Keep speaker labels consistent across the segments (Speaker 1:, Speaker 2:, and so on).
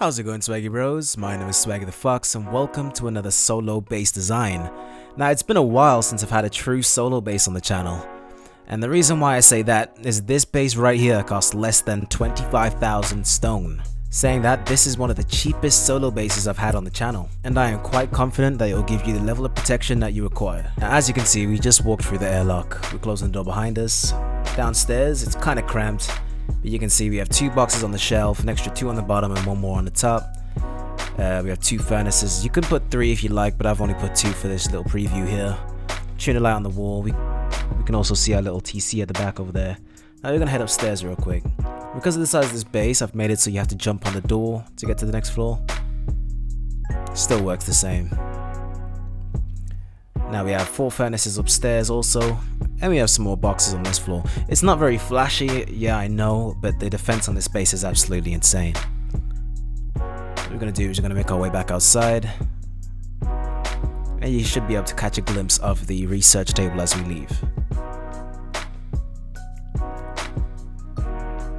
Speaker 1: How's it going, Swaggy bros? My name is Swaggy the Fox and welcome to another solo bass design. Now, it's been a while since I've had a true solo bass on the channel. And the reason why I say that is this bass right here costs less than 25,000 stone. Saying that, this is one of the cheapest solo basses I've had on the channel, and I am quite confident that it will give you the level of protection that you require. Now, as you can see, we just walked through the airlock. We're closing the door behind us. Downstairs, it's kind of cramped, but you can see we have 2 boxes on the shelf, an extra 2 on the bottom and 1 more on the top. We have 2 furnaces. You could put 3 if you like, but I've only put 2 for this little preview here. Tuner light on the wall. We can also see our little TC at the back over there. Now we're gonna head upstairs real quick. Because of the size of this base, I've made it so you have to jump on the door to get to the next floor. Still works the same. Now we have 4 furnaces upstairs also, and we have some more boxes on this floor. It's not very flashy, yeah I know, but the defense on this base is absolutely insane. What we're gonna do is we're gonna make our way back outside, and you should be able to catch a glimpse of the research table as we leave.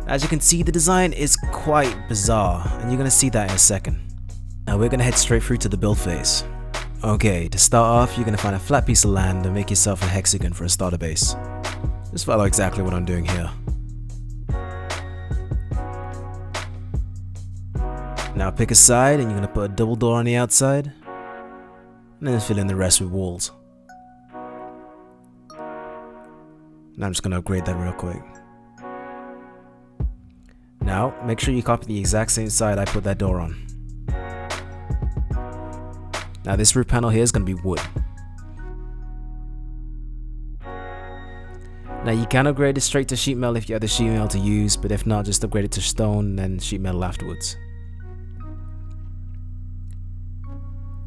Speaker 1: As you can see, the design is quite bizarre, and you're gonna see that in a second. Now we're gonna head straight through to the build phase. Okay, to start off, you're gonna find a flat piece of land and make yourself a hexagon for a starter base. Just follow exactly what I'm doing here. Now pick a side, and you're gonna put a double door on the outside, and then fill in the rest with walls. Now I'm just gonna upgrade that real quick. Now, make sure you copy the exact same side I put that door on. Now this roof panel here is going to be wood. Now you can upgrade it straight to sheet metal if you have the sheet metal to use, but if not, just upgrade it to stone and then sheet metal afterwards.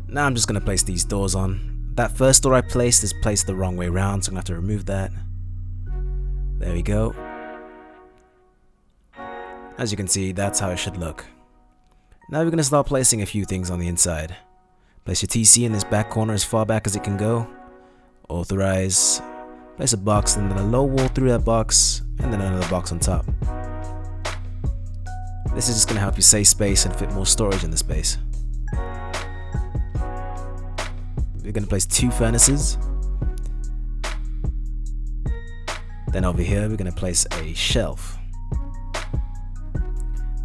Speaker 1: Now I'm just going to place these doors on. That first door I placed is placed the wrong way around, so I'm going to have to remove that. There we go. As you can see, that's how it should look. Now we're going to start placing a few things on the inside. Place your TC in this back corner as far back as it can go. Authorize. Place a box and then a low wall through that box, and then another box on top. This is just going to help you save space and fit more storage in the space. We're going to place 2 furnaces. Then over here we're going to place a shelf.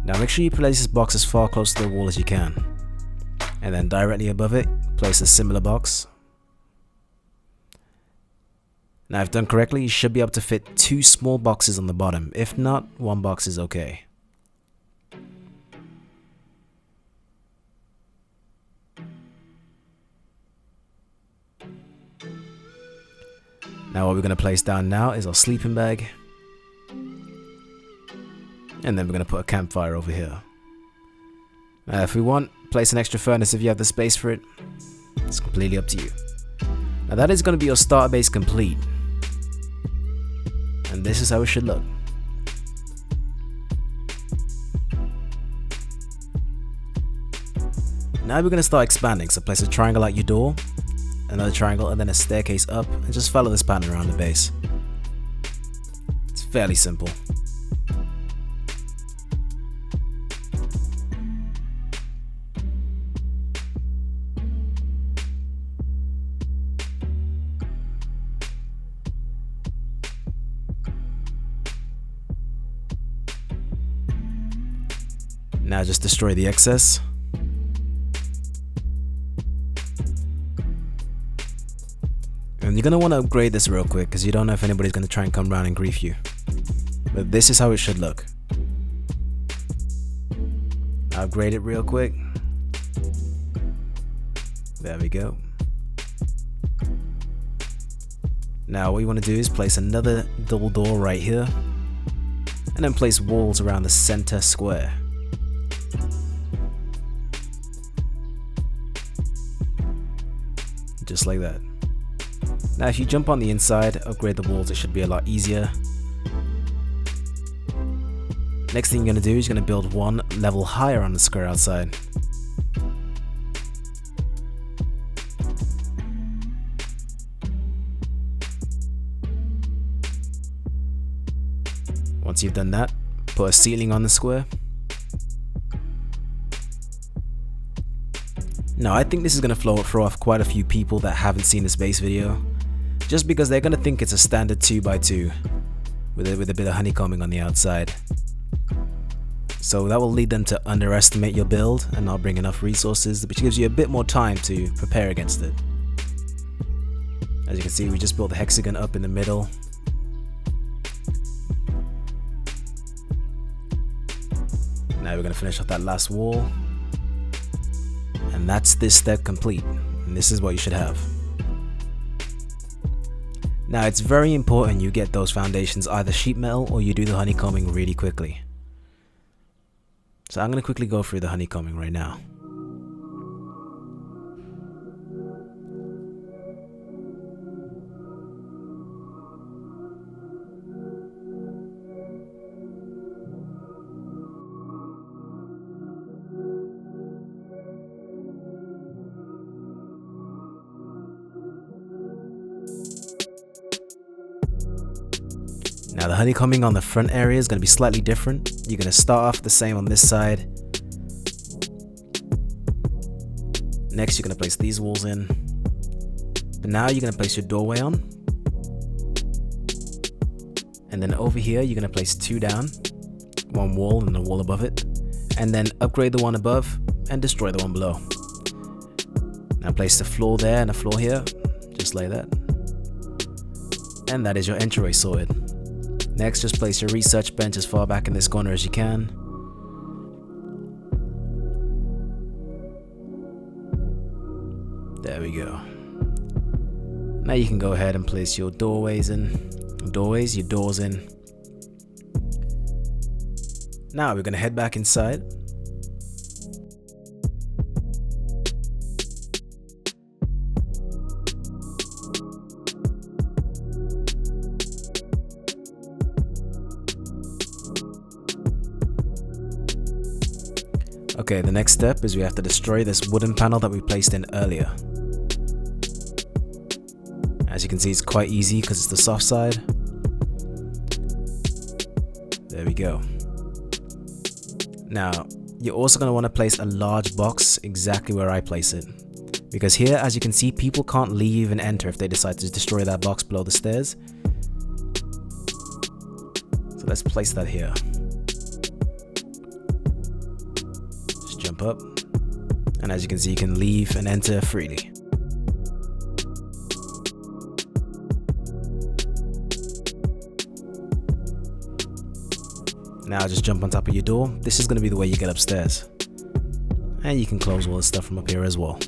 Speaker 1: Now make sure you place this box as far close to the wall as you can. And then directly above it, place a similar box. Now if done correctly, you should be able to fit 2 small boxes on the bottom. If not, 1 box is okay. Now what we're going to place down now is our sleeping bag. And then we're going to put a campfire over here. Now if we want, place an extra furnace if you have the space for it. It's completely up to you. Now that is going to be your starter base complete. And this is how it should look. Now we're going to start expanding, so place a triangle at your door, another triangle, and then a staircase up, and just follow this pattern around the base. It's fairly simple. Now just destroy the excess. And you're going to want to upgrade this real quick because you don't know if anybody's going to try and come around and grief you. But this is how it should look. Upgrade it real quick. There we go. Now what you want to do is place another double door right here. And then place walls around the center square. Just like that. Now if you jump on the inside, upgrade the walls, it should be a lot easier. Next thing you're going to do is you're going to build 1 level higher on the square outside. Once you've done that, put a ceiling on the square. Now I think this is going to throw off quite a few people that haven't seen this base video, just because they're going to think it's a standard 2x2 with a bit of honeycombing on the outside. So that will lead them to underestimate your build and not bring enough resources, which gives you a bit more time to prepare against it. As you can see, we just built the hexagon up in the middle. Now we're going to finish off that last wall. And that's this step complete. And this is what you should have. Now it's very important you get those foundations either sheet metal or you do the honeycombing really quickly. So I'm going to quickly go through the honeycombing right now. Now the honeycombing on the front area is going to be slightly different. You're going to start off the same on this side. Next you're going to place these walls in. But now you're going to place your doorway on. And then over here you're going to place 2 down. 1 wall and a wall above it. And then upgrade the one above and destroy the one below. Now place the floor there and a floor here. Just like that. And that is your entryway sorted. Next, just place your research bench as far back in this corner as you can. There we go. Now you can go ahead and place your doors in. Now we're going to head back inside. Okay, the next step is we have to destroy this wooden panel that we placed in earlier. As you can see, it's quite easy because it's the soft side. There we go. Now, you're also going to want to place a large box exactly where I place it. Because here, as you can see, people can't leave and enter if they decide to destroy that box below the stairs. So let's place that here. Jump up, and as you can see, you can leave and enter freely. Now just jump on top of your door. This is going to be the way you get upstairs, and you can close all the stuff from up here as well.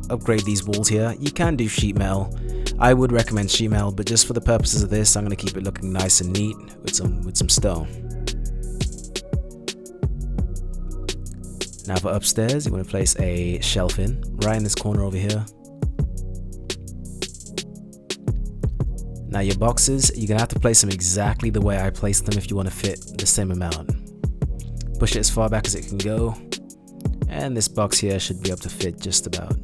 Speaker 1: Upgrade these walls here. You can do sheet metal. I would recommend sheet metal, but just for the purposes of this, I'm going to keep it looking nice and neat with some stone. Now for upstairs, you want to place a shelf in right in this corner over here. Now your boxes, you're going to have to place them exactly the way I placed them if you want to fit the same amount. Push it as far back as it can go, and this box here should be able to fit just about.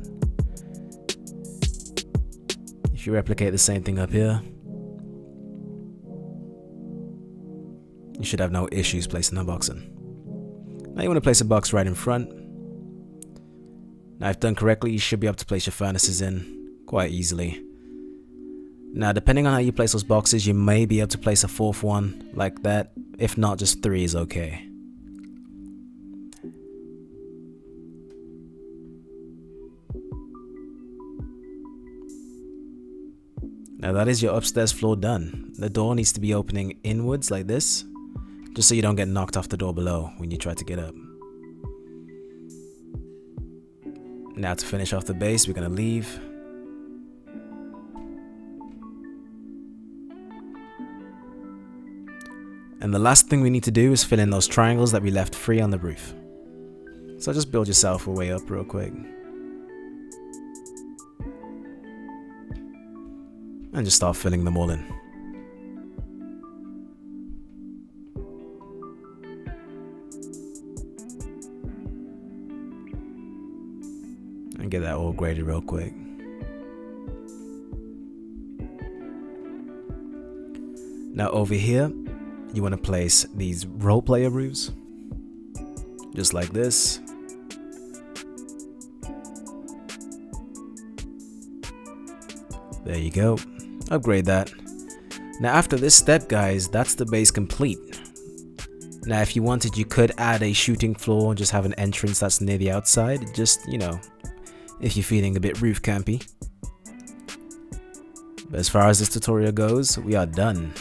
Speaker 1: If you replicate the same thing up here, you should have no issues placing a box in. Now you want to place a box right in front. Now if done correctly, you should be able to place your furnaces in quite easily. Now depending on how you place those boxes, you may be able to place a 4th one like that. If not, just 3 is okay. Now that is your upstairs floor done. The door needs to be opening inwards like this, just so you don't get knocked off the door below when you try to get up. Now to finish off the base, we're going to leave. And the last thing we need to do is fill in those triangles that we left free on the roof. So just build yourself a way up real quick. And just start filling them all in. And get that all graded real quick. Now over here, you want to place these role player roofs, just like this. There you go. Upgrade that. Now after this step, guys, that's the base complete. Now if you wanted, you could add a shooting floor and just have an entrance that's near the outside, just, you know, if you're feeling a bit roof campy. But as far as this tutorial goes, we are done.